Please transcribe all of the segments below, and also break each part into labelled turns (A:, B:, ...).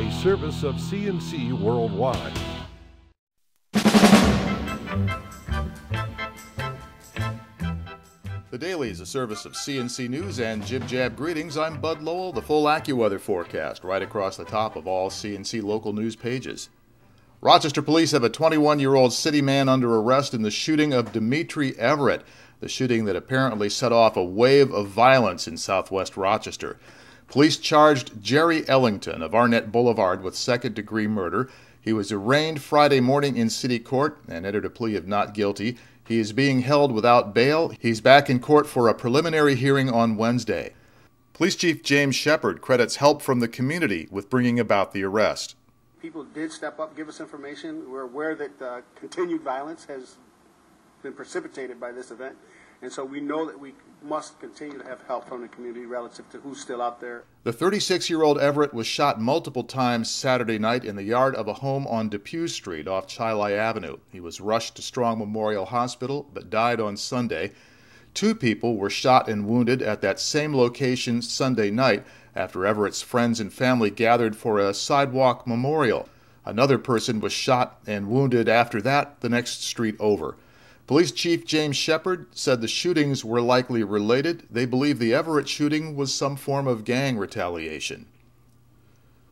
A: a service of CNC Worldwide.
B: The Daily is a service of CNC News and Jib Jab Greetings. I'm Bud Lowell. The full AccuWeather forecast right across the top of all CNC local news pages. Rochester police have a 21-year-old city man under arrest in the shooting of Dimitri Everett, the shooting that apparently set off a wave of violence in southwest Rochester. Police charged Jerry Ellington of Arnett Boulevard with second-degree murder. He was arraigned Friday morning in city court and entered a plea of not guilty. He is being held without bail. He's back in court for a preliminary hearing on Wednesday. Police Chief James Shepard credits help from the community with bringing about the arrest.
C: People did step up, give us information. We're aware that continued violence has been precipitated by this event, and so we know that we must continue to have help from the community relative to who's still out there.
B: The 36-year-old Everett was shot multiple times Saturday night in the yard of a home on Depew Street off Chili Avenue. He was rushed to Strong Memorial Hospital but died on Sunday. 2 people were shot and wounded at that same location Sunday night after Everett's friends and family gathered for a sidewalk memorial. Another person was shot and wounded after that the next street over. Police Chief James Shepard said the shootings were likely related. They believe the Everett shooting was some form of gang retaliation.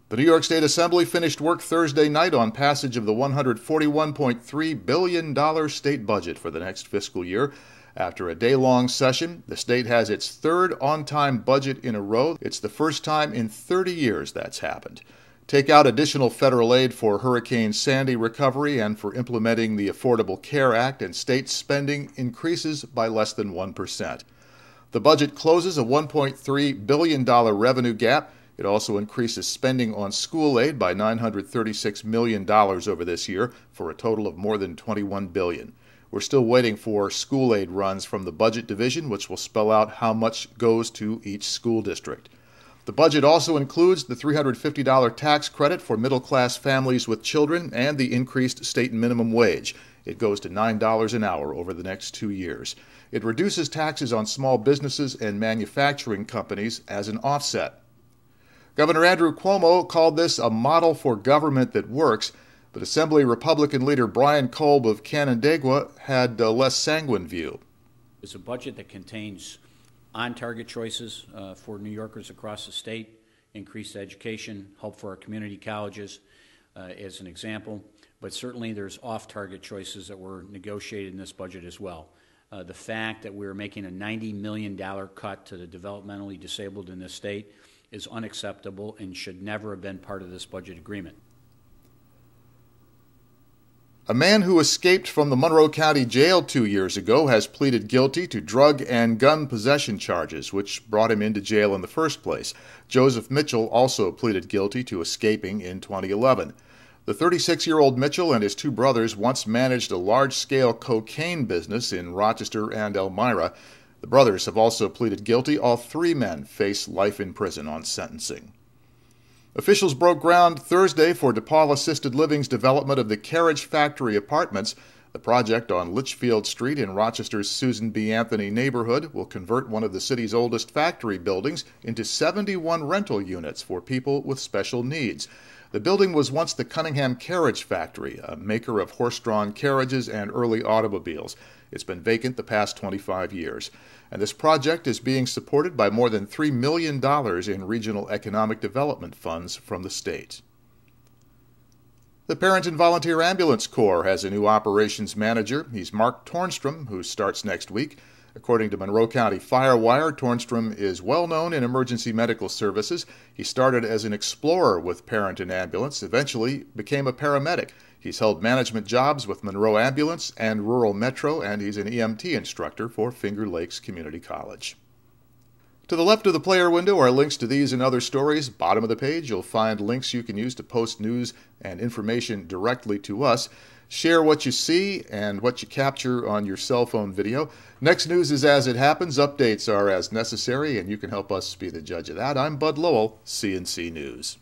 B: The New York State Assembly finished work Thursday night on passage of the $141.3 billion state budget for the next fiscal year. After a day-long session, the state has its third on-time budget in a row. It's the first time in 30 years that's happened. Take out additional federal aid for Hurricane Sandy recovery and for implementing the Affordable Care Act, and state spending increases by less than 1%. The budget closes a $1.3 billion revenue gap. It also increases spending on school aid by $936 million over this year for a total of more than $21 billion. We're still waiting for school aid runs from the Budget Division, which will spell out how much goes to each school district. The budget also includes the $350 tax credit for middle-class families with children and the increased state minimum wage. It goes to $9 an hour over the next 2 years. It reduces taxes on small businesses and manufacturing companies as an offset. Governor Andrew Cuomo called this a model for government that works, but Assembly Republican leader Brian Kolb of Canandaigua had a less sanguine view.
D: It's a budget that contains on-target choices for New Yorkers across the state, increased education, help for our community colleges as an example, but certainly there's off-target choices that were negotiated in this budget as well. The fact that we're making a $90 million cut to the developmentally disabled in this state is unacceptable and should never have been part of this budget agreement.
B: A man who escaped from the Monroe County Jail 2 years ago has pleaded guilty to drug and gun possession charges, which brought him into jail in the first place. Joseph Mitchell also pleaded guilty to escaping in 2011. The 36-year-old Mitchell and his 2 brothers once managed a large-scale cocaine business in Rochester and Elmira. The brothers have also pleaded guilty. All 3 men face life in prison on sentencing. Officials broke ground Thursday for DePaul Assisted Living's development of the Carriage Factory Apartments. The project on Litchfield Street in Rochester's Susan B. Anthony neighborhood will convert one of the city's oldest factory buildings into 71 rental units for people with special needs. The building was once the Cunningham Carriage Factory, a maker of horse-drawn carriages and early automobiles. It's been vacant the past 25 years. And this project is being supported by more than $3 million in regional economic development funds from the state. The Parent and Volunteer Ambulance Corps has a new operations manager. He's Mark Tornstrom, who starts next week. According to Monroe County Firewire, Tornstrom is well known in emergency medical services. He started as an explorer with Parent and Ambulance, eventually became a paramedic. He's held management jobs with Monroe Ambulance and Rural Metro, and he's an EMT instructor for Finger Lakes Community College. To the left of the player window are links to these and other stories. Bottom of the page, you'll find links you can use to post news and information directly to us. Share what you see and what you capture on your cell phone video. Next news is as it happens. Updates are as necessary, and you can help us be the judge of that. I'm Bud Lowell, CNC News.